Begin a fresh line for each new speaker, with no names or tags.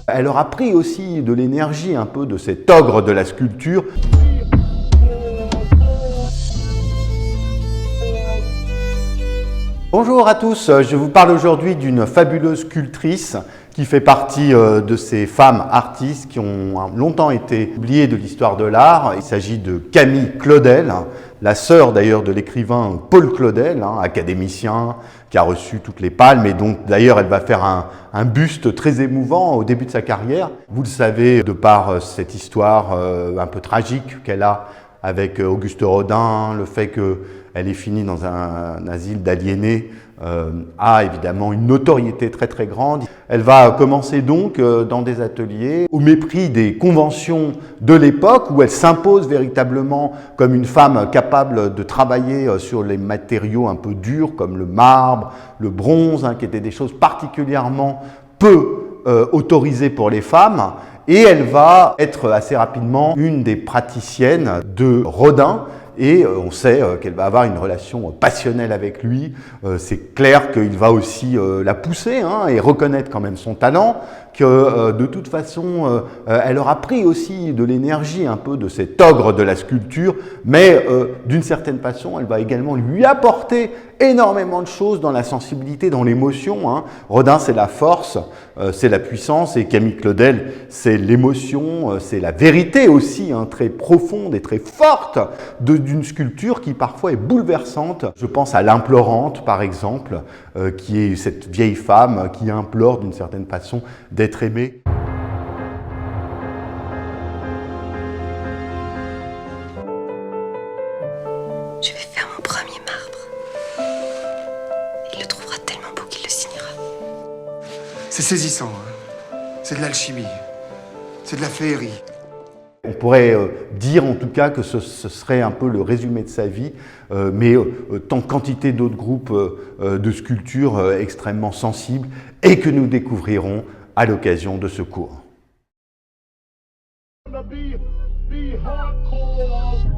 Elle aura pris aussi de l'énergie un peu de cet ogre de la sculpture. Bonjour à tous, je vous parle aujourd'hui d'une fabuleuse sculptrice qui fait partie de ces femmes artistes qui ont longtemps été oubliées de l'histoire de l'art. Il s'agit de Camille Claudel, la sœur d'ailleurs de l'écrivain Paul Claudel, académicien, qui a reçu toutes les palmes et donc d'ailleurs elle va faire un buste très émouvant au début de sa carrière. Vous le savez de par cette histoire un peu tragique qu'elle a avec Auguste Rodin, le fait qu'elle ait fini dans un asile d'aliénés a évidemment une notoriété très très grande. Elle va commencer donc dans des ateliers au mépris des conventions de l'époque où elle s'impose véritablement comme une femme capable de travailler sur les matériaux un peu durs comme le marbre, le bronze, qui étaient des choses particulièrement peu autorisées pour les femmes. Et elle va être assez rapidement une des praticiennes de Rodin et on sait qu'elle va avoir une relation passionnelle avec lui. C'est clair qu'il va aussi la pousser et reconnaître quand même son talent, que de toute façon elle aura pris aussi de l'énergie un peu de cet ogre de la sculpture, mais d'une certaine façon elle va également lui apporter énormément de choses dans la sensibilité, dans l'émotion. Rodin c'est la force, c'est la puissance et Camille Claudel c'est l'émotion, c'est la vérité aussi très profonde et très forte d'une sculpture qui parfois est bouleversante. Je pense à l'implorante par exemple, qui est cette vieille femme qui implore d'une certaine façon d'être aimée.
Je vais faire mon premier marbre. Il le trouvera tellement beau qu'il le signera.
C'est saisissant, C'est de l'alchimie. C'est de la féerie.
On pourrait dire en tout cas que ce serait un peu le résumé de sa vie, mais tant de quantité d'autres groupes de sculptures extrêmement sensibles et que nous découvrirons à l'occasion de ce cours. Be hardcore.